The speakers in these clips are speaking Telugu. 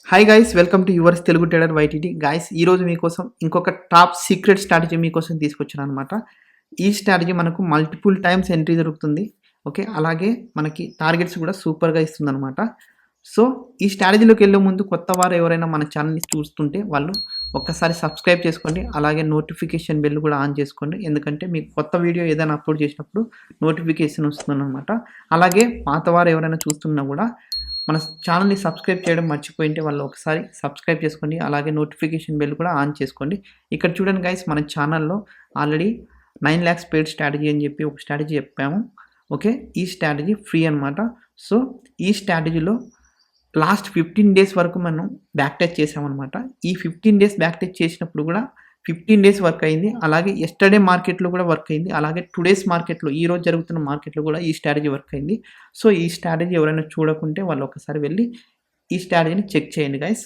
Hi guys, welcome to yours Telugu trader YTT. Guys, ఈరోజు మీకోసం ఇంకొక టాప్ సీక్రెట్ స్ట్రాటజీ మీకోసం తీసుకొచ్చాను అనమాట. ఈ స్ట్రాటజీ మనకు మల్టిపుల్ టైమ్స్ ఎంట్రీ దొరుకుతుంది. ఓకే, అలాగే మనకి టార్గెట్స్ కూడా సూపర్గా ఇస్తుంది అనమాట. సో ఈ స్ట్రాటజీలోకి వెళ్ళే ముందు కొత్త వారు ఎవరైనా మన ఛానల్ని చూస్తుంటే వాళ్ళు ఒక్కసారి సబ్స్క్రైబ్ చేసుకోండి, అలాగే నోటిఫికేషన్ బెల్ కూడా ఆన్ చేసుకోండి. ఎందుకంటే మీకు కొత్త వీడియో ఏదైనా అప్లోడ్ చేసినప్పుడు నోటిఫికేషన్ వస్తుంది అనమాట. అలాగే పాత వారు ఎవరైనా చూస్తున్నా కూడా మన ఛానల్ని సబ్స్క్రైబ్ చేయడం మర్చిపోయింటే వాళ్ళు ఒకసారి సబ్స్క్రైబ్ చేసుకోండి, అలాగే నోటిఫికేషన్ బెల్ కూడా ఆన్ చేసుకోండి. ఇక్కడ చూడండి గైస్, మన ఛానల్లో ఆల్రెడీ 9 lakhs పెయిడ్ స్ట్రాటజీ అని చెప్పి ఒక స్ట్రాటజీ చెప్పాము. ఓకే, ఈ స్ట్రాటజీ ఫ్రీ అనమాట. సో ఈ స్ట్రాటజీలో లాస్ట్ 15 days వరకు మనం బ్యాక్ టెస్ట్ చేసామన్నమాట. ఈ 15 days బ్యాక్ టెస్ట్ చేసినప్పుడు కూడా 15 days వర్క్ అయింది. అలాగే ఎస్టర్డే మార్కెట్లో కూడా వర్క్ అయింది. అలాగే టుడేస్ మార్కెట్లో, ఈ రోజు జరుగుతున్న మార్కెట్లో కూడా ఈ స్ట్రాటజీ వర్క్ అయింది. సో ఈ స్ట్రాటజీ ఎవరైనా చూడకుంటే వాళ్ళు ఒకసారి వెళ్ళి ఈ స్ట్రాటజీని చెక్ చేయండి గైస్.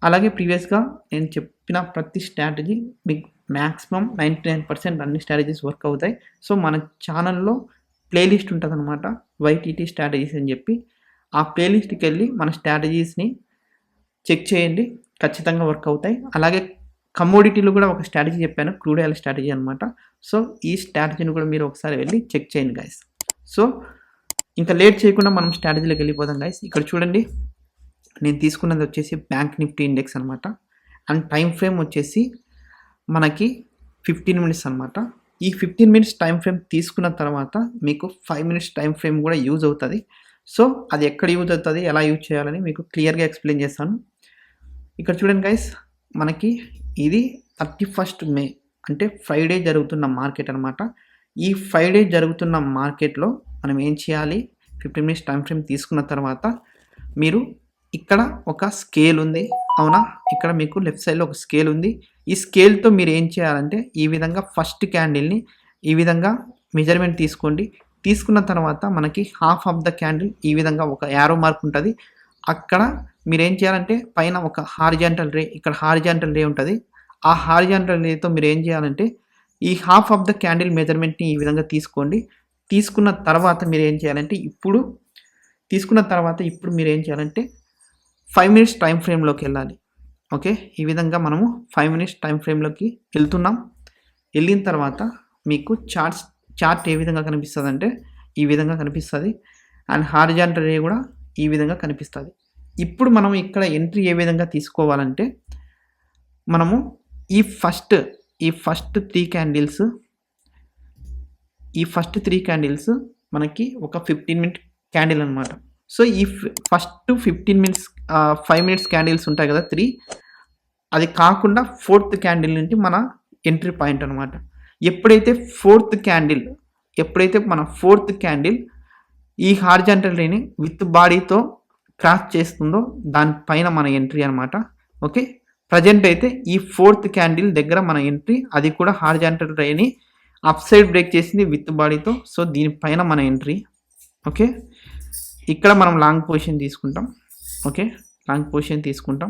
అలాగే ప్రీవియస్గా నేను చెప్పిన ప్రతి స్ట్రాటజీ మీకు మ్యాక్సిమం 99% అన్ని స్ట్రాటజీస్ వర్క్ అవుతాయి. సో మన ఛానల్లో ప్లేలిస్ట్ ఉంటుంది అనమాట, వైటీటీ స్ట్రాటజీస్ అని చెప్పి. ఆ ప్లేలిస్ట్కి వెళ్ళి మన స్ట్రాటజీస్ని చెక్ చేయండి, ఖచ్చితంగా వర్క్ అవుతాయి. అలాగే కమోడిటీలో కూడా ఒక స్ట్రాటజీ చెప్పాను, క్రూడ్ ఆయిల్ స్ట్రాటజీ అనమాట. సో ఈ స్ట్రాటజీని కూడా మీరు ఒకసారి వెళ్ళి చెక్ చేయండి గైస్. సో ఇంకా లేట్ చేయకుండా మనం స్ట్రాటజీలోకి వెళ్ళిపోదాం గైస్. ఇక్కడ చూడండి, నేను తీసుకున్నది వచ్చేసి బ్యాంక్ నిఫ్టీ ఇండెక్స్ అనమాట. అండ్ టైం ఫ్రేమ్ వచ్చేసి మనకి 15 minutes అనమాట. ఈ 15 minutes టైం ఫ్రేమ్ తీసుకున్న తర్వాత మీకు 5 minutes టైం ఫ్రేమ్ కూడా యూజ్ అవుతుంది. సో అది ఎక్కడ యూజ్ అవుతుంది, ఎలా యూజ్ చేయాలని మీకు క్లియర్గా ఎక్స్ప్లెయిన్ చేస్తాను. ఇక్కడ చూడండి గైస్, మనకి ఇది 31st May అంటే ఫ్రైడే జరుగుతున్న మార్కెట్ అనమాట. ఈ ఫ్రైడే జరుగుతున్న మార్కెట్లో మనం ఏం చేయాలి, 15 minutes టైం ఫ్రేమ్ తీసుకున్న తర్వాత మీరు ఇక్కడ ఒక స్కేల్ ఉంది, అవునా? ఇక్కడ మీకు లెఫ్ట్ సైడ్లో ఒక స్కేల్ ఉంది. ఈ స్కేల్తో మీరు ఏం చేయాలంటే ఈ విధంగా ఫస్ట్ క్యాండిల్ని ఈ విధంగా మెజర్మెంట్ తీసుకోండి. తీసుకున్న తర్వాత మనకి హాఫ్ ఆఫ్ ద క్యాండిల్ ఈ విధంగా ఒక యారో మార్క్ ఉంటుంది. అక్కడ మీరు ఏం చేయాలంటే పైన ఒక హారిజాంటల్ రే, ఇక్కడ హారిజాంటల్ రే ఉంటుంది. ఆ హారిజాంటల్ రేతో మీరు ఏం చేయాలంటే ఈ హాఫ్ ఆఫ్ ద క్యాండిల్ మెజర్మెంట్ని ఈ విధంగా తీసుకోండి. తీసుకున్న తర్వాత మీరు ఏం చేయాలంటే ఇప్పుడు మీరు ఏం చేయాలంటే 5 minutes టైం ఫ్రేమ్లోకి వెళ్ళాలి. ఓకే, ఈ విధంగా మనము 5 minutes టైం ఫ్రేమ్లోకి వెళ్తున్నాం. వెళ్ళిన తర్వాత మీకు చార్ట్ ఏ విధంగా కనిపిస్తుంది అంటే ఈ విధంగా కనిపిస్తుంది. అండ్ హారిజాంటల్ రే కూడా ఈ విధంగా కనిపిస్తుంది. ఇప్పుడు మనం ఇక్కడ ఎంట్రీ ఏ విధంగా తీసుకోవాలంటే మనము ఈ ఫస్ట్ 3 క్యాండిల్స్ మనకి ఒక 15 minute క్యాండిల్ అనమాట. సో ఈ ఫస్ట్ 15 minutes 5 minutes క్యాండిల్స్ ఉంటాయి కదా 3, అది కాకుండా 4th క్యాండిల్ నుండి మన ఎంట్రీ పాయింట్ అనమాట. ఎప్పుడైతే మన 4th క్యాండిల్ ఈ హారిజాంటల్ రేని విత్ బాడీతో క్రాస్ చేస్తుందో దానిపైన మన ఎంట్రీ అనమాట. ఓకే, ప్రజెంట్ అయితే ఈ 4th క్యాండిల్ దగ్గర మన ఎంట్రీ, అది కూడా హారిజాంటల్ రేని అప్ సైడ్ బ్రేక్ చేసింది విత్ బాడీతో. సో దీనిపైన మన ఎంట్రీ. ఓకే, ఇక్కడ మనం లాంగ్ పొజిషన్ తీసుకుంటాం. ఓకే, లాంగ్ పొజిషన్ తీసుకుంటాం.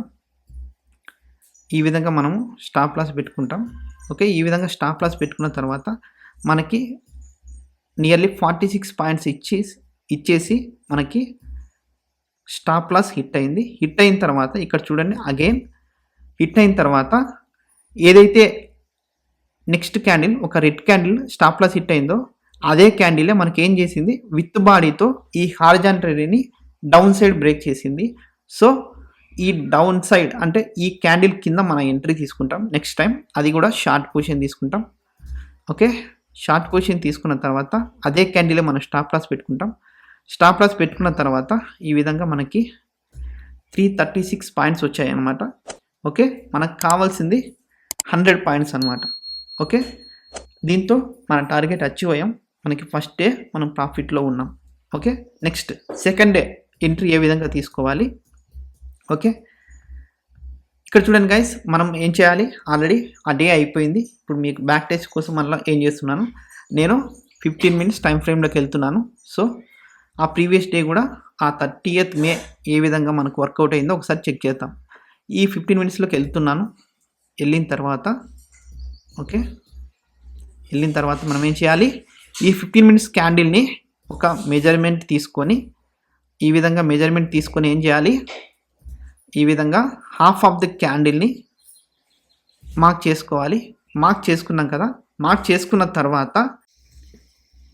ఈ విధంగా మనము స్టాప్ లాస్ పెట్టుకుంటాం. ఓకే, ఈ విధంగా స్టాప్ లాస్ పెట్టుకున్న తర్వాత మనకి నియర్లీ 46 points ఇచ్చేసి మనకి స్టాప్ లాస్ హిట్ అయింది. హిట్ అయిన తర్వాత ఇక్కడ చూడండి, అగైన్ హిట్ అయిన తర్వాత ఏదైతే నెక్స్ట్ క్యాండిల్ ఒక red candle stop loss hit అయిందో అదే క్యాండిలే మనకి ఏం చేసింది, విత్ బాడీతో ఈ హారిజాంటల్ రేని డౌన్ సైడ్ బ్రేక్ చేసింది. సో ఈ డౌన్ సైడ్ అంటే ఈ క్యాండిల్ కింద మన ఎంట్రీ తీసుకుంటాం. నెక్స్ట్ టైం అది కూడా షార్ట్ పొజిషన్ తీసుకుంటాం. ఓకే, షార్ట్ పొజిషన్ తీసుకున్న తర్వాత అదే క్యాండిలే మనం స్టాప్ లాస్ పెట్టుకుంటాం. స్టాప్ లాస్ పెట్టుకున్న తర్వాత ఈ విధంగా మనకి 336 points వచ్చాయి అన్నమాట. ఓకే, మనకు కావాల్సింది 100 points అనమాట. ఓకే, దీంతో మన టార్గెట్ అచీవ్ అయ్యాం. మనకి ఫస్ట్ డే మనం ప్రాఫిట్లో ఉన్నాం. Okay, next second day entry ఏ విధంగా తీసుకోవాలి. ఓకే, ఇక్కడ చూడండి గైస్, మనం ఏం చేయాలి, ఆల్రెడీ ఆ డే అయిపోయింది. ఇప్పుడు మీకు బ్యాక్ టెస్ట్ కోసం మళ్ళీ ఏం చేస్తున్నాను, నేను 15 minutes టైం ఫ్రేమ్లోకి వెళ్తున్నాను. సో ఆ ప్రీవియస్ డే కూడా ఆ 30th May ఏ విధంగా మనకు వర్కౌట్ అయిందో ఒకసారి చెక్ చేద్దాం. ఈ 15 minutesలోకి వెళ్తున్నాను. వెళ్ళిన తర్వాత మనం ఏం చేయాలి, ఈ 15 minutes క్యాండిల్ని ఒక మెజర్మెంట్ తీసుకొని ఈ విధంగా మెజర్మెంట్ తీసుకొని ఏం చేయాలి, ఈ విధంగా హాఫ్ ఆఫ్ ద క్యాండిల్ని మార్క్ చేసుకోవాలి. మార్క్ చేసుకున్నాం కదా, మార్క్ చేసుకున్న తర్వాత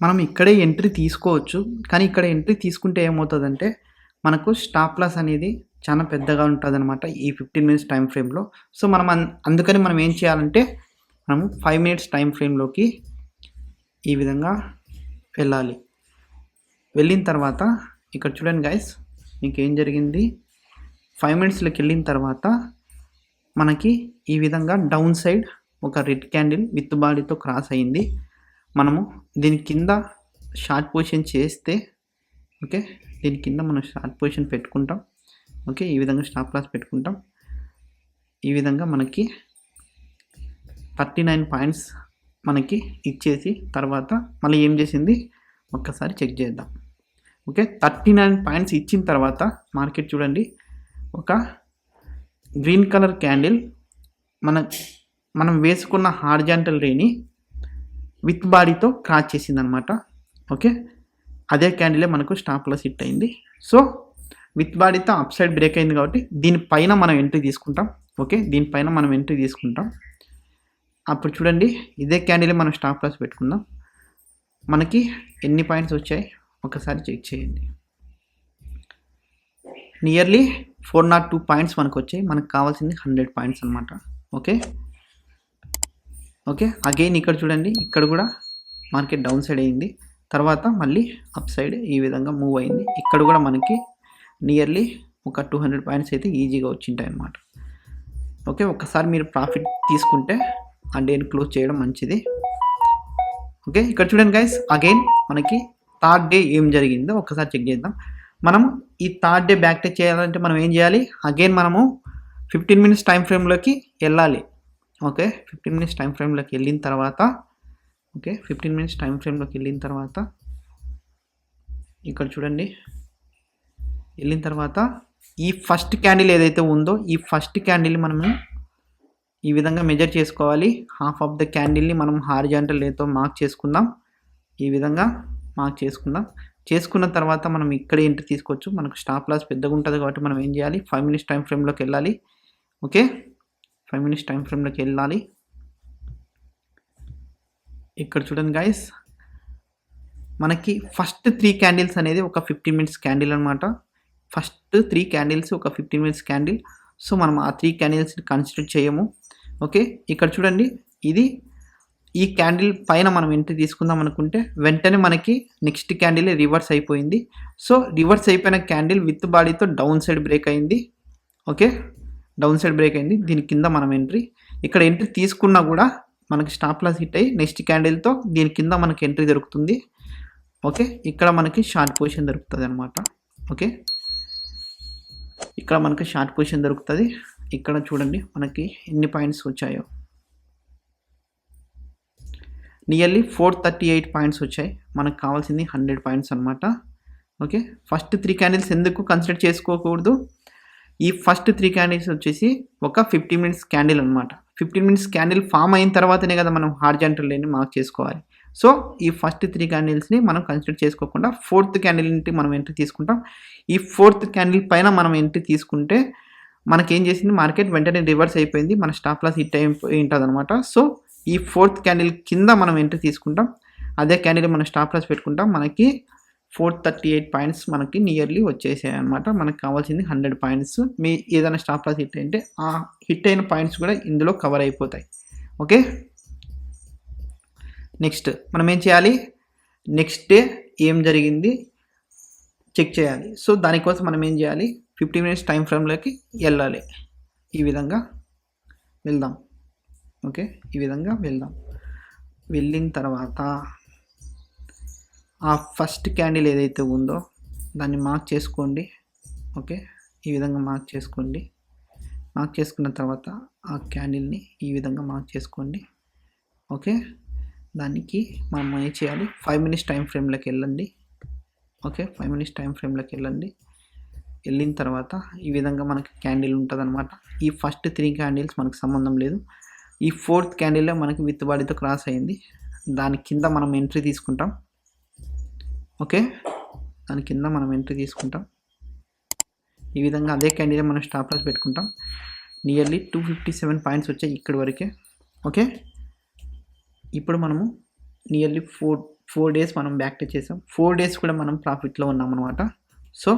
మనం ఇక్కడే ఎంట్రీ తీసుకోవచ్చు. కానీ ఇక్కడ ఎంట్రీ తీసుకుంటే ఏమవుతుందంటే మనకు స్టాప్ లాస్ అనేది చాలా పెద్దగా ఉంటుందన్నమాట ఈ 15 మినిట్స్ టైం ఫ్రేమ్లో. సో మనం అందుకని మనం ఏం చేయాలంటే మనం 5 మినిట్స్ టైం ఫ్రేమ్లోకి ఈ విధంగా వెళ్ళాలి. వెళ్ళిన తర్వాత ఇక్కడ చూడండి గైస్, మీకు ఏం జరిగింది, 5 మినిట్స్లోకి వెళ్ళిన తర్వాత మనకి ఈ విధంగా డౌన్ సైడ్ ఒక రెడ్ క్యాండిల్ విత్ బాడీతో క్రాస్ అయింది. మనము దీని కింద షార్ట్ పొజిషన్ చేస్తే ఓకే, దీని కింద మనం షార్ట్ పొజిషన్ పెట్టుకుంటాం. ఓకే, ఈ విధంగా స్టాప్ లాస్ పెట్టుకుంటాం. ఈ విధంగా మనకి 39 పాయింట్స్ మనకి ఇచ్చేసి తర్వాత మళ్ళీ ఏం చేసింది ఒక్కసారి చెక్ చేద్దాం. ఓకే, 39 పాయింట్స్ ఇచ్చిన తర్వాత మార్కెట్ చూడండి, ఒక గ్రీన్ కలర్ క్యాండిల్ మనం వేసుకున్న హారిజాంటల్ రేని విత్ బాడీతో క్రాస్ చేసింది అనమాట. ఓకే, అదే క్యాండిలే మనకు స్టాప్ లాస్ హిట్ అయింది. సో విత్ బాడీతో అప్ సైడ్ బ్రేక్ అయింది కాబట్టి దీనిపైన మనం ఎంట్రీ తీసుకుంటాం. ఓకే, దీనిపైన మనం ఎంట్రీ తీసుకుంటాం. అప్పుడు చూడండి, ఇదే క్యాండిలే మనం స్టాప్ లాస్ పెట్టుకుందాం. మనకి ఎన్ని పాయింట్స్ వచ్చాయి ఒకసారి చెక్ చేయండి. నియర్లీ 402 పాయింట్స్ మనకు వచ్చాయి. మనకు కావాల్సింది 100 పాయింట్స్ అనమాట. ఓకే ఓకే, అగైన్ ఇక్కడ చూడండి, ఇక్కడ కూడా మార్కెట్ డౌన్ సైడ్ అయింది, తర్వాత మళ్ళీ అప్ సైడ్ ఈ విధంగా మూవ్ అయింది. ఇక్కడ కూడా మనకి నియర్లీ ఒక 200 పాయింట్స్ అయితే ఈజీగా వచ్చింటాయి అన్నమాట. ఓకే, ఒకసారి మీరు ప్రాఫిట్ తీసుకుంటే ఆ డేని క్లోజ్ చేయడం మంచిది. ఓకే, ఇక్కడ చూడండి గైస్, అగైన్ మనకి థర్డ్ డే ఏం జరిగిందో ఒకసారి చెక్ చేద్దాం. మనం ఈ థర్డ్ డే బ్యాక్ టెక్ చేయాలంటే మనం ఏం చేయాలి, అగైన్ మనము 15 మినిట్స్ టైం ఫ్రేమ్లోకి వెళ్ళాలి. ఓకే, 15 మినిట్స్ టైం ఫ్రేమ్లోకి వెళ్ళిన తర్వాత ఓకే, 15 మినిట్స్ టైం ఫ్రేమ్లోకి వెళ్ళిన తర్వాత ఇక్కడ చూడండి, వెళ్ళిన తర్వాత ఈ ఫస్ట్ క్యాండిల్ ఏదైతే ఉందో ఈ ఫస్ట్ క్యాండిల్ని మనము ఈ విధంగా మెజర్ చేసుకోవాలి. హాఫ్ ఆఫ్ ద క్యాండిల్ని మనం హారిజాంటల్ రేతో మార్క్ చేసుకుందాం. ఈ విధంగా మార్క్ చేసుకున్న తర్వాత మనం ఇక్కడ ఎంట్రీ తీసుకోవచ్చు. మనకు స్టాప్ లాస్ పెద్దగా ఉంటుంది కాబట్టి మనం ఏం చేయాలి, 5 మినిట్స్ టైం ఫ్రేమ్లోకి వెళ్ళాలి. ఓకే, 5 మినిట్స్ టైం ఫ్రేమ్లోకి వెళ్ళాలి. ఇక్కడ చూడండి గైస్, మనకి ఫస్ట్ 3 క్యాండిల్స్ అనేది ఒక 15 మినిట్స్ క్యాండిల్ అనమాట. ఫస్ట్ 3 క్యాండిల్స్ ఒక 15 మినిట్స్ క్యాండిల్. సో మనం ఆ 3 క్యాండిల్స్ని కన్సిడర్ చేయము. ఓకే, ఇక్కడ చూడండి, ఈ క్యాండిల్ పైన మనం ఎంట్రీ తీసుకుందాం అనుకుంటే వెంటనే మనకి నెక్స్ట్ క్యాండిల్ రివర్స్ అయిపోయింది. సో రివర్స్ అయిపోయిన క్యాండిల్ విత్ బాడీతో డౌన్ సైడ్ బ్రేక్ అయింది. ఓకే, డౌన్ సైడ్ బ్రేక్ అయింది. దీని కింద మనం ఇక్కడ ఎంట్రీ తీసుకున్నా కూడా మనకి స్టాప్ లాస్ హిట్ అయ్యి నెక్స్ట్ క్యాండిల్తో దీని కింద మనకి ఎంట్రీ దొరుకుతుంది. ఓకే, ఇక్కడ మనకి షార్ట్ పొజిషన్ దొరుకుతుంది అనమాట. ఓకే, ఇక్కడ మనకి షార్ట్ పొజిషన్ దొరుకుతుంది. ఇక్కడ చూడండి మనకి ఎన్ని పాయింట్స్ వచ్చాయో, నియర్లీ 438 పాయింట్స్ వచ్చాయి. మనకు కావాల్సింది 100 పాయింట్స్ అనమాట. ఓకే, ఫస్ట్ 3 క్యాండిల్స్ ఎందుకు కన్సిడర్ చేసుకోకూడదు, ఈ ఫస్ట్ 3 క్యాండిల్స్ వచ్చేసి ఒక 15 మినిట్స్ క్యాండిల్ అనమాట. 15 మినిట్స్ క్యాండిల్ ఫామ్ అయిన తర్వాతనే కదా మనం హారిజాంటల్ లైన్ని మార్క్ చేసుకోవాలి. సో ఈ ఫస్ట్ 3 క్యాండిల్స్ని మనం కన్సిడర్ చేసుకోకుండా 4th క్యాండిల్ నుండి మనం ఎంట్రీ తీసుకుంటాం. ఈ 4th క్యాండిల్ పైన మనం ఎంట్రీ తీసుకుంటే మనకేం చేసింది, మార్కెట్ వెంటనే రివర్స్ అయిపోయింది, మన స్టాప్ లాస్ హిట్ అయిపోయి ఉంటుంది అనమాట. సో ఈ 4th క్యాండిల్ కింద మనం ఎంట్రీ తీసుకుంటాం, అదే క్యాండిల్ మనం స్టాప్ లాస్ పెట్టుకుంటాం. మనకి 438 పాయింట్స్ మనకి నియర్లీ వచ్చేసాయి అనమాట. మనకు కావాల్సింది 100 పాయింట్స్. మీ ఏదైనా స్టాప్ లాస్ హిట్ అంటే ఆ హిట్ అయిన పాయింట్స్ కూడా ఇందులో కవర్ అయిపోతాయి. ఓకే, నెక్స్ట్ మనం ఏం చేయాలి, నెక్స్ట్ డే ఏం జరిగింది చెక్ చేయాలి. సో దానికోసం మనం ఏం చేయాలి, 15 మినిట్స్ టైం ఫ్రేమ్లోకి వెళ్ళాలి. ఈ విధంగా వెళ్దాం. ఓకే, ఈ విధంగా వెళ్దాం. వెళ్ళిన తర్వాత ఆ ఫస్ట్ క్యాండిల్ ఏదైతే ఉందో దాన్ని మార్క్ చేసుకోండి. ఓకే, ఈ విధంగా మార్క్ చేసుకోండి. మార్క్ చేసుకున్న తర్వాత ఆ క్యాండిల్ని ఈ విధంగా మార్క్ చేసుకోండి. ఓకే, దానికి మనం ఏం చేయాలి, 5 మినిట్స్ టైం ఫ్రేమ్లోకి వెళ్ళండి. ఓకే, 5 మినిట్స్ టైం ఫ్రేమ్లోకి వెళ్ళండి. వెళ్ళిన తర్వాత ఈ విధంగా మనకి క్యాండిల్ ఉంటుంది అనమాట. ఈ ఫస్ట్ 3 క్యాండిల్స్ మనకు సంబంధం లేదు. ఈ 4th క్యాండిల్లో మనకి విత్ బాడీతో క్రాస్ అయింది, దాని కింద మనం ఎంట్రీ తీసుకుంటాం. ఓకే, దాని కింద మనం ఎంట్రీ తీసుకుంటాం. ఈ విధంగా అదే క్యాండిల్ మనం స్టాప్ లాస్ పెట్టుకుంటాం. నియర్లీ 257 పాయింట్స్ వచ్చాయి ఇక్కడి వరకే. ఓకే, ఇప్పుడు మనము నియర్లీ 4 డేస్ మనం బ్యాక్ టచ్ చేసాం. 4 డేస్ కూడా మనం ప్రాఫిట్లో ఉన్నాం అనమాట. సో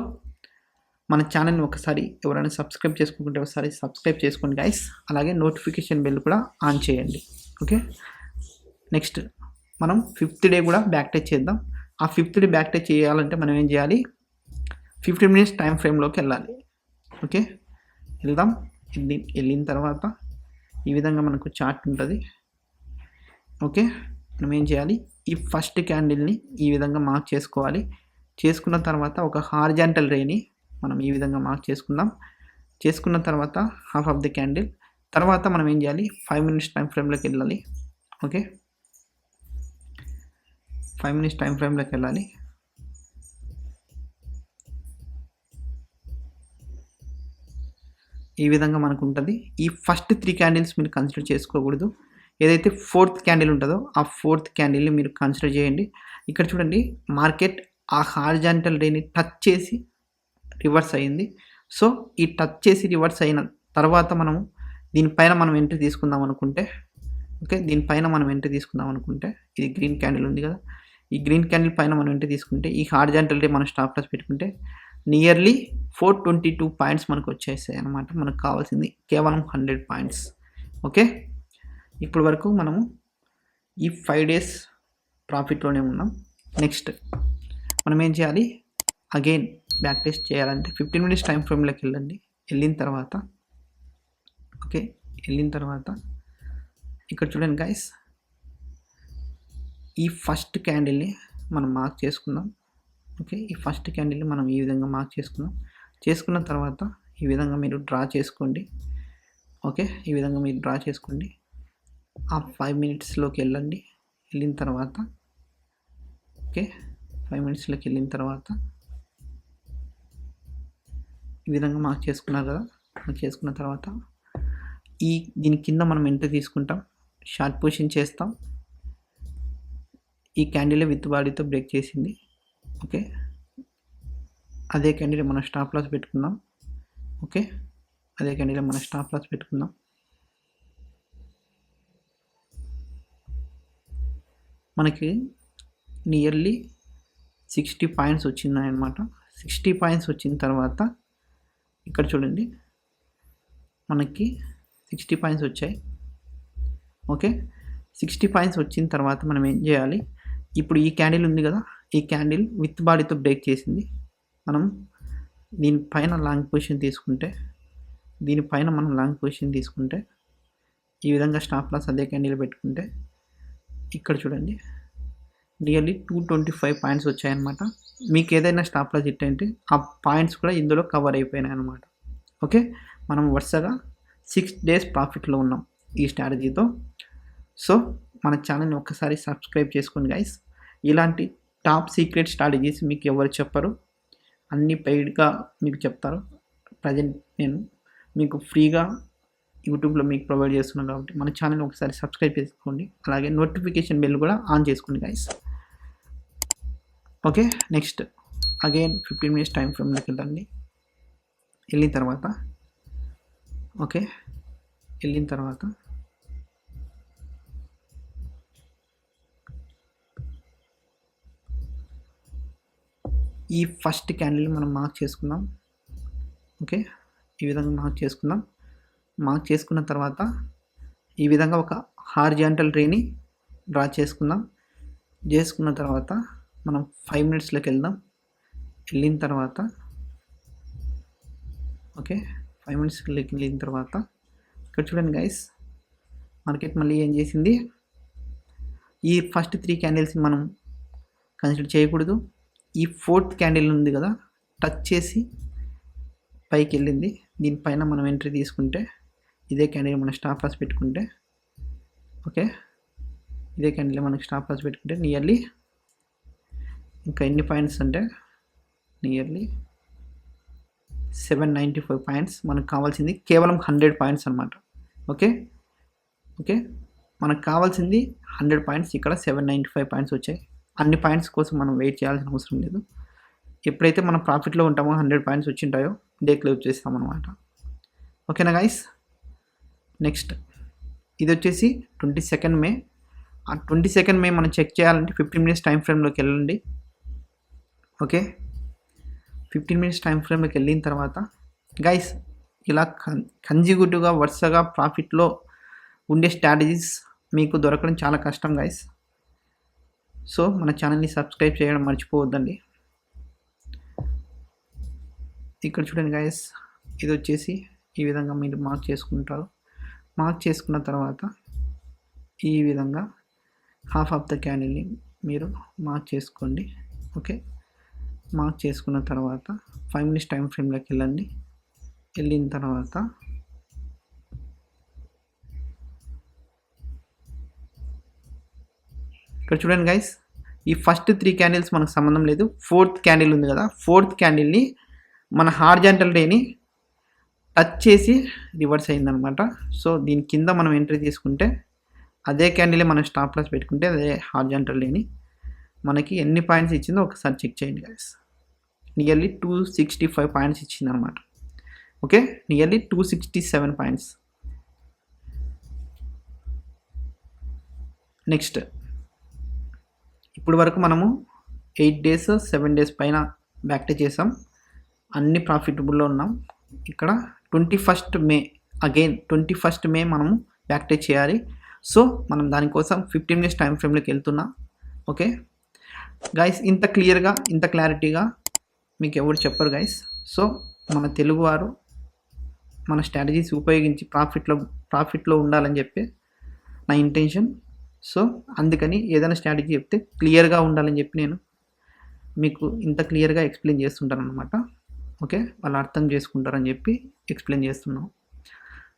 మన ఛానల్ని ఒకసారి ఎవరైనా సబ్స్క్రైబ్ చేసుకోకుంటే ఒకసారి సబ్స్క్రైబ్ చేసుకోండి గైస్. అలాగే నోటిఫికేషన్ బెల్ కూడా ఆన్ చేయండి. ఓకే, నెక్స్ట్ మనం 5th డే కూడా బ్యాక్ టచ్ చేద్దాం. ఆ 5th డే బ్యాక్ టచ్ చేయాలంటే మనం ఏం చేయాలి, 15 మినిట్స్ టైం ఫ్రేమ్లోకి వెళ్ళాలి. ఓకే, వెళ్దాం. వెళ్ళిన తర్వాత ఈ విధంగా మనకు చార్ట్ ఉంటుంది. ఓకే, మనం ఏం చేయాలి, ఈ ఫస్ట్ క్యాండిల్ని ఈ విధంగా మార్క్ చేసుకోవాలి. చేసుకున్న తర్వాత ఒక హారిజాంటల్ రేని మనం ఈ విధంగా మార్క్ చేసుకుందాం. చేసుకున్న తర్వాత హాఫ్ ఆఫ్ ది క్యాండిల్ తర్వాత మనం ఏం చేయాలి, 5 మినిట్స్ టైం ఫ్రేమ్లోకి వెళ్ళాలి. ఓకే, 5 మినిట్స్ టైం ఫ్రేమ్లోకి వెళ్ళాలి. ఈ విధంగా మనకు ఉంటుంది. ఈ ఫస్ట్ 3 క్యాండిల్స్ మీరు కన్సిడర్ చేసుకోకూడదు. ఏదైతే 4th క్యాండిల్ ఉంటుందో ఆ 4th క్యాండిల్ని మీరు కన్సిడర్ చేయండి. ఇక్కడ చూడండి, మార్కెట్ ఆ హారిజాంటల్ రేని టచ్ చేసి రివర్స్ అయ్యింది. సో ఈ టచ్ చేసి రివర్స్ అయిన తర్వాత మనము దీనిపైన మనం ఎంట్రీ తీసుకుందాం అనుకుంటే, ఓకే, దీనిపైన మనం ఎంట్రీ తీసుకుందాం అనుకుంటే, ఇది గ్రీన్ క్యాండిల్ ఉంది కదా, ఈ గ్రీన్ క్యాండిల్ పైన మనం ఎంట్రీ తీసుకుంటే ఈ హారిజాంటల్ రే మనం స్టాప్ లాస్ పెట్టుకుంటే నియర్లీ 422 పాయింట్స్ మనకు వచ్చేసాయి అనమాట. మనకు కావాల్సింది కేవలం 100 పాయింట్స్. ఓకే, ఇప్పటి వరకు మనము ఈ 5 డేస్ ప్రాఫిట్లోనే ఉన్నాం. నెక్స్ట్ మనం ఏం చేయాలి, అగైన్ బ్యాక్ టెస్ట్ చేయాలంటే 15 మినిట్స్ టైం ఫ్రేమ్లోకి వెళ్ళండి. వెళ్ళిన తర్వాత ఓకే, వెళ్ళిన తర్వాత ఇక్కడ చూడండి గైస్, ఈ ఫస్ట్ క్యాండిల్ని మనం మార్క్ చేసుకుందాం. ఓకే, ఈ ఫస్ట్ క్యాండిల్ని మనం ఈ విధంగా మార్క్ చేసుకుందాం. చేసుకున్న తర్వాత ఈ విధంగా మీరు డ్రా చేసుకోండి. ఓకే, ఈ విధంగా మీరు డ్రా చేసుకోండి. ఆ 5 మినిట్స్లోకి వెళ్ళండి. వెళ్ళిన తర్వాత ఓకే, 5 మినిట్స్లోకి వెళ్ళిన తర్వాత ఈ విధంగా మార్క్ చేసుకున్నారు కదా. మార్క్ చేసుకున్న తర్వాత దీని కింద మనం ఎంట్రీ తీసుకుంటాం, షార్ట్ పొజిషన్ చేస్తాం. ఈ క్యాండిల్ విత్ బాడీతో బ్రేక్ చేసింది. ఓకే, అదే క్యాండిల్ మనం స్టాప్ లాస్ పెట్టుకుందాం. ఓకే, అదే క్యాండిల్ మనం స్టాప్ లాస్ పెట్టుకుందాం. మనకి నియర్లీ 60 పాయింట్స్ వచ్చినాయి అన్నమాట. 60 పాయింట్స్ వచ్చిన తర్వాత ఇక్కడ చూడండి, మనకి 60 పాయింట్స్ వచ్చాయి. ఓకే, 60 పాయింట్స్ వచ్చిన తర్వాత మనం ఏం చేయాలి, ఇప్పుడు ఈ క్యాండిల్ ఉంది కదా, ఈ క్యాండిల్ విత్ బాడీతో బ్రేక్ చేసింది. మనం దీనిపైన లాంగ్ పొజిషన్ తీసుకుంటే, దీనిపైన మనం లాంగ్ పొజిషన్ తీసుకుంటే ఈ విధంగా స్టాప్ లాస్ అదే క్యాండిల్ పెట్టుకుంటే ఇక్కడ చూడండి నియర్లీ 225 పాయింట్స్ వచ్చాయన్నమాట. మీకు ఏదైనా స్టాప్ లాస్ హిట్ అంటే ఆ పాయింట్స్ కూడా ఇందులో కవర్ అయిపోయినాయి అన్నమాట. ఓకే, మనం వరుసగా 6 డేస్ ప్రాఫిట్లో ఉన్నాం ఈ స్ట్రాటజీతో. సో మన ఛానల్ని ఒక్కసారి సబ్స్క్రైబ్ చేసుకోండి గైస్. ఇలాంటి టాప్ సీక్రెట్ స్ట్రాటజీస్ మీకు ఎవరు చెప్పరు, అన్నీ పెయిడ్గా మీకు చెప్తారు. ప్రజెంట్ నేను మీకు ఫ్రీగా యూట్యూబ్లో మీకు ప్రొవైడ్ చేస్తున్నాను కాబట్టి మన ఛానల్ని ఒకసారి సబ్స్క్రైబ్ చేసుకోండి. అలాగే నోటిఫికేషన్ బెల్ కూడా ఆన్ చేసుకోండి guys. Okay, next again 15 minutes time ఫ్రేమ్లోకి వెళ్ళండి. వెళ్ళిన తర్వాత ఓకే, వెళ్ళిన తర్వాత ఈ ఫస్ట్ క్యాండిల్ మనం మార్క్ చేసుకుందాం. ఓకే, ఈ విధంగా మార్క్ చేసుకుందాం. మార్క్ చేసుకున్న తర్వాత ఈ విధంగా ఒక హారిజాంటల్ రేని డ్రా చేసుకుందాం. చేసుకున్న తర్వాత మనం 5 మినిట్స్లోకి వెళ్దాం. వెళ్ళిన తర్వాత ఓకే, 5 మినిట్స్లోకి వెళ్ళిన తర్వాత ఇక్కడ చూడండి గైస్, మార్కెట్ మళ్ళీ ఏం చేసింది, ఈ ఫస్ట్ 3 క్యాండిల్స్ని మనం కన్సిడర్ చేయకూడదు. ఈ 4th క్యాండిల్ ఉంది కదా, టచ్ చేసి పైకి వెళ్ళింది. దీనిపైన మనం ఎంట్రీ తీసుకుంటే ఇదే క్యాండిల్ మనం స్టాప్ లాస్ పెట్టుకుంటే ఓకే, ఇదే క్యాండిల్ మనకి స్టాప్ లాస్ పెట్టుకుంటే నియర్లీ ఇంకా ఎన్ని పాయింట్స్ అంటే నియర్లీ 795 పాయింట్స్. మనకు కావాల్సింది కేవలం 100 పాయింట్స్ అనమాట. ఓకే ఓకే, మనకు కావాల్సింది 100 పాయింట్స్. ఇక్కడ 795 పాయింట్స్ వచ్చాయి. అన్ని పాయింట్స్ కోసం మనం వెయిట్ చేయాల్సిన అవసరం లేదు. ఎప్పుడైతే మనం ప్రాఫిట్లో ఉంటామో 100 పాయింట్స్ వచ్చింటాయో డే క్లోజ్ చేస్తామన్నమాట. ఓకేనా గైస్. నెక్స్ట్ ఇది వచ్చేసి 22 మే. ఆ 22 మే మనం చెక్ చేయాలంటే 15 మినిట్స్ టైం ఫ్రేమ్లోకి వెళ్ళండి. ఓకే, 15 మినిట్స్ టైం ఫ్రేమ్లోకి వెళ్ళిన తర్వాత గైస్ ఇలా కంజిక్యూటివ్గా వరుసగా ప్రాఫిట్లో ఉండే స్ట్రాటజీస్ మీకు దొరకడం చాలా కష్టం గైస్. సో మన ఛానల్ని సబ్స్క్రైబ్ చేయడం మర్చిపోవద్దండి. ఇక్కడ చూడండి గైస్, ఇది వచ్చేసి ఈ విధంగా మీరు మార్క్ చేసుకుంటారు. మార్క్ చేసుకున్న తర్వాత ఈ విధంగా హాఫ్ ఆఫ్ ద క్యాండిల్ని మీరు మార్క్ చేసుకోండి. ఓకే, మార్క్ చేసుకున్న తర్వాత 5 మినిట్స్ టైం ఫ్రేమ్లోకి వెళ్ళండి. వెళ్ళిన తర్వాత ఇక్కడ చూడండి గైస్, ఈ ఫస్ట్ 3 క్యాండిల్స్ మనకు సంబంధం లేదు. 4th క్యాండిల్ ఉంది కదా, 4th క్యాండిల్ని మన హారిజాంటల్ డేని టచ్ చేసి రివర్స్ అయిందనమాట. సో దీని కింద మనం ఎంట్రీ తీసుకుంటే అదే క్యాండిల్ మనం స్టాప్ లాస్ పెట్టుకుంటే అదే హారిజాంటల్ డేని మనకి ఎన్ని పాయింట్స్ ఇచ్చిందో ఒకసారి చెక్ చేయండి గైస్. నియర్లీ 265 పాయింట్స్ ఇచ్చింది అనమాట. Okay, nearly 267 points. నెక్స్ట్ ఇప్పుడు వరకు మనము 8 డేస్ 7 డేస్ పైన బ్యాక్ చేసాం, అన్ని ప్రాఫిటబుల్లో ఉన్నాం. ఇక్కడ 21st మే అగైన్ 21st మే మనము బ్యాక్ చేయాలి. సో మనం దానికోసం 15 మినిట్స్ టైం ఫ్రేమ్లోకి వెళ్తున్నాం. ఓకే గైస్, ఇంత క్లియర్గా ఇంత క్లారిటీగా మీకు ఎవరు చెప్పరు గైస్. సో మన తెలుగువారు మన స్ట్రాటజీస్ ఉపయోగించి ప్రాఫిట్లో ఉండాలని చెప్పి నా ఇంటెన్షన్. సో అందుకని ఏదైనా స్ట్రాటజీ చెప్తే క్లియర్గా ఉండాలని చెప్పి నేను మీకు ఇంత క్లియర్గా ఎక్స్ప్లెయిన్ చేస్తుంటాను అనమాట. ఓకే, వాళ్ళు అర్థం చేసుకుంటారని చెప్పి ఎక్స్ప్లెయిన్ చేస్తున్నాం.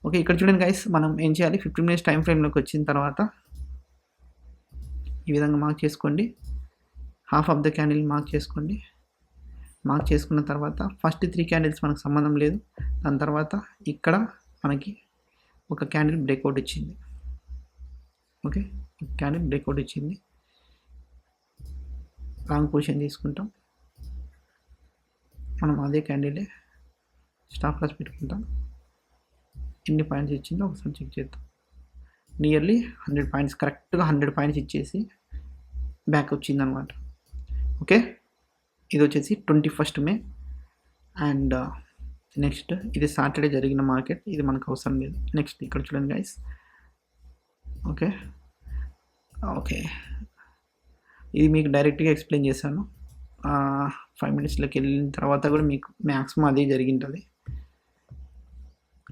ఓకే, ఇక్కడ చూడండి గైస్, మనం ఏం చేయాలి, 15 మినిట్స్ టైం ఫ్రేమ్లోకి వచ్చిన తర్వాత ఈ విధంగా మార్క్ చేసుకోండి. Half of the candle mark చేసుకోండి. మార్క్ చేసుకున్న తర్వాత ఫస్ట్ 3 క్యాండిల్స్ మనకు సంబంధం లేదు. దాని తర్వాత ఇక్కడ మనకి ఒక క్యాండిల్ బ్రేక్అవుట్ ఇచ్చింది. ఓకే, క్యాండిల్ బ్రేక్అవుట్ ఇచ్చింది. లాంగ్ పొజిషన్ తీసుకుంటాం. మనం అదే క్యాండిలే స్టాప్ లాస్ పెట్టుకుంటాం. ఎన్ని పాయింట్స్ ఇచ్చిందో ఒకసారి చెక్ చేద్దాం. నియర్లీ 100 పాయింట్స్, కరెక్ట్గా 100 పాయింట్స్ ఇచ్చేసి బ్యాక్ వచ్చిందనమాట. ఓకే, ఇది వచ్చేసి 21st మే. అండ్ నెక్స్ట్ ఇది సాటర్డే జరిగిన మార్కెట్, ఇది మనకు అవసరం లేదు. నెక్స్ట్ ఇక్కడ చూడండి గైస్. ఓకే ఓకే ఇది మీకు డైరెక్ట్గా ఎక్స్ప్లెయిన్ చేశాను. 5 మినిట్స్లోకి వెళ్ళిన తర్వాత కూడా మీకు మ్యాక్సిమం అదే జరిగింటుంది.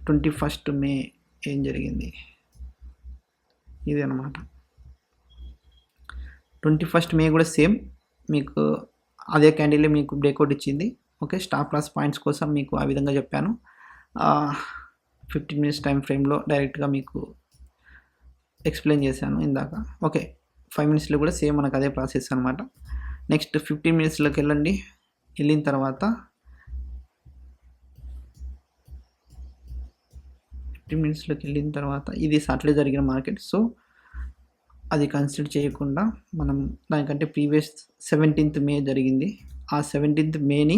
21st మే ఏం జరిగింది ఇది అనమాట. 21st మే కూడా సేమ్ మీకు అదే క్యాండిల్ మీకు బ్రేక్అవుట్ ఇచ్చింది. ఓకే, స్టాప్ లాస్ పాయింట్స్ కోసం మీకు ఆ విధంగా చెప్పాను. 15 మినిట్స్ టైం ఫ్రేమ్లో డైరెక్ట్గా మీకు ఎక్స్ప్లెయిన్ చేశాను ఇందాక. ఓకే, 5 మినిట్స్లో కూడా సేమ్ మనకు అదే ప్రాసెస్ అనమాట. నెక్స్ట్ 15 మినిట్స్లోకి వెళ్ళండి. వెళ్ళిన తర్వాత 15 మినిట్స్లోకి వెళ్ళిన తర్వాత ఇది సాటర్డే జరిగిన మార్కెట్. సో అది కన్సిడర్ చేయకుండా మనం దానికంటే ప్రీవియస్ 17th మే జరిగింది. ఆ 17th మేని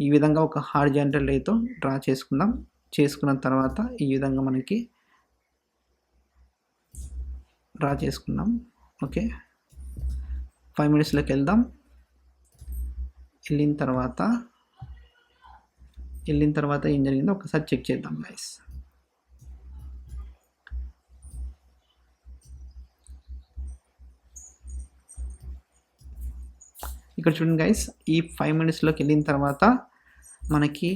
ఈ విధంగా ఒక హారిజాంటల్ రేతో డ్రా చేసుకుందాం. చేసుకున్న తర్వాత ఈ విధంగా మనకి డ్రా చేసుకున్నాం. ఓకే, 5 మినిట్స్లోకి వెళ్దాం. వెళ్ళిన తర్వాత ఏం జరిగిందో ఒకసారి చెక్ చేద్దాం గైస్. ఇక్కడ చూడండి గైస్, ఈ 5 మినిట్స్లోకి వెళ్ళిన తర్వాత మనకి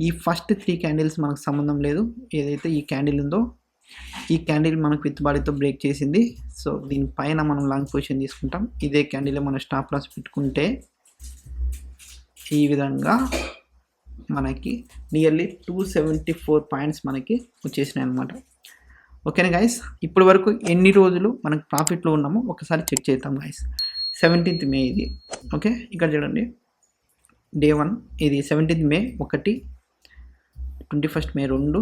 ఈ ఫస్ట్ 3 క్యాండిల్స్ మనకు సంబంధం లేదు. ఏదైతే ఈ క్యాండిల్ ఉందో ఈ క్యాండిల్ మనకు విత్ బాడీతో బ్రేక్ చేసింది. సో దీనిపైన మనం లాంగ్ పొజిషన్ తీసుకుంటాం. ఇదే క్యాండిల్ మనం స్టాప్ లాస్ పెట్టుకుంటే ఈ విధంగా మనకి నియర్లీ 274 పాయింట్స్ మనకి వచ్చేసినాయి అనమాట. ఓకేనా గైస్, ఇప్పటి వరకు ఎన్ని రోజులు మనకు ప్రాఫిట్లో ఉన్నామో ఒకసారి చెక్ చేద్దాం గైస్. 17th మే ఇది. ఓకే, ఇక్కడ చూడండి, డే 1 ఇది 17th మే 1, 21st మే 2,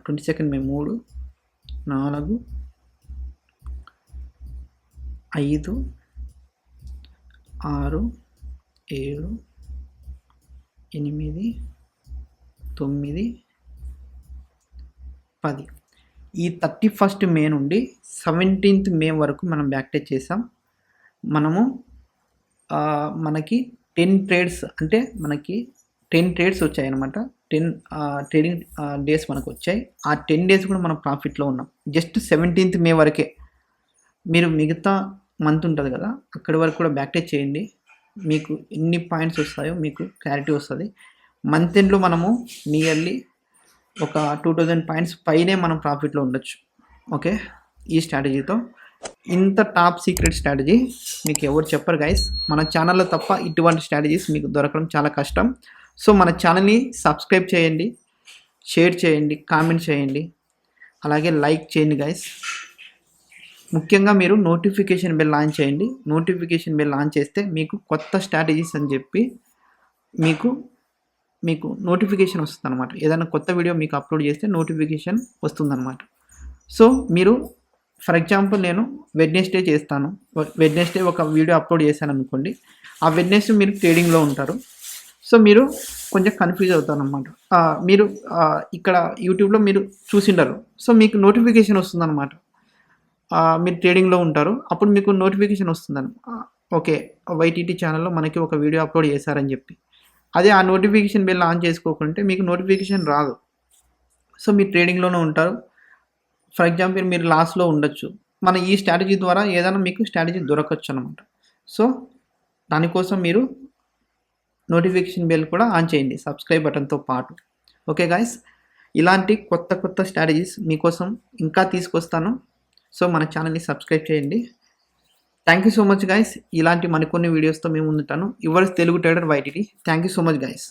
22nd మే 3, 4, 5, 6, 7, 8, 9, 10 ఈ 31st మే నుండి 17th మే వరకు మనం బ్యాక్ టెస్ట్ చేసాం. మనము మనకి 10 ట్రేడ్స్ అంటే మనకి 10 ట్రేడ్స్ వచ్చాయన్నమాట. 10 ట్రేడింగ్ డేస్ మనకు వచ్చాయి. ఆ 10 డేస్ కూడా మనం ప్రాఫిట్లో ఉన్నాం. జస్ట్ 17th మే వరకే. మీరు మిగతా మంత్ ఉంటుంది కదా, అక్కడి వరకు కూడా బ్యాక్ టెస్ట్ చేయండి. మీకు ఎన్ని పాయింట్స్ వస్తాయో మీకు క్లారిటీ వస్తుంది. మంత్ ఎండ్లో మనము నియర్లీ ఒక 2000 పాయింట్స్ పైనే మనం ప్రాఫిట్లో ఉండొచ్చు. ఓకే, ఈ స్ట్రాటజీతో. ఇంత టాప్ సీక్రెట్ స్ట్రాటజీ మీకు ఎవరు చెప్పరు గైస్. మన ఛానల్లో తప్ప ఇటువంటి స్ట్రాటజీస్ మీకు దొరకడం చాలా కష్టం. సో మన ఛానల్ని సబ్స్క్రైబ్ చేయండి, షేర్ చేయండి, కామెంట్ చేయండి, అలాగే లైక్ చేయండి గైస్. ముఖ్యంగా మీరు నోటిఫికేషన్ బెల్ ఆన్ చేయండి. నోటిఫికేషన్ బెల్ ఆన్ చేస్తే మీకు కొత్త స్ట్రాటజీస్ అని చెప్పి మీకు నోటిఫికేషన్ వస్తుంది అనమాట. ఏదైనా కొత్త వీడియో మీకు అప్లోడ్ చేస్తే నోటిఫికేషన్ వస్తుందన్నమాట. సో మీరు ఫర్ ఎగ్జాంపుల్ నేను వెడ్నెస్డే చేస్తాను. వెడ్నెస్డే ఒక వీడియో అప్లోడ్ చేశాను అనుకోండి. ఆ వెడ్నెస్డే మీరు ట్రేడింగ్లో ఉంటారు. సో మీరు కొంచెం కన్ఫ్యూజ్ అవుతారు అనమాట. మీరు ఇక్కడ యూట్యూబ్లో మీరు చూసిండరు. సో మీకు నోటిఫికేషన్ వస్తుందన్నమాట. మీరు ట్రేడింగ్లో ఉంటారు, అప్పుడు మీకు నోటిఫికేషన్ వస్తుందని, ఓకే వైటీటీ ఛానల్లో మనకి ఒక వీడియో అప్లోడ్ చేశారని చెప్పి. అదే ఆ నోటిఫికేషన్ బెల్ ఆన్ చేసుకోకుంటే మీకు నోటిఫికేషన్ రాదు. సో మీరు ట్రేడింగ్లోనే ఉంటారు. ఫర్ ఎగ్జాంపుల్ మీరు లాస్లో ఉండొచ్చు. మన ఈ స్ట్రాటజీ ద్వారా ఏదైనా మీకు స్ట్రాటజీ దొరకచ్చు అనమాట. సో దానికోసం మీరు నోటిఫికేషన్ బెల్ కూడా ఆన్ చేయండి సబ్స్క్రైబ్ బటన్తో పాటు. ఓకే గాయస్, ఇలాంటి కొత్త స్ట్రాటజీస్ మీకోసం ఇంకా తీసుకొస్తాను. సో మన ఛానల్ని సబ్స్క్రైబ్ చేయండి. Thank you so much guys. ఇలాంటి మరికొన్ని వీడియోస్తో మేము ముందుంటాను. Yours Telugu trader YTT. Thank you so much guys.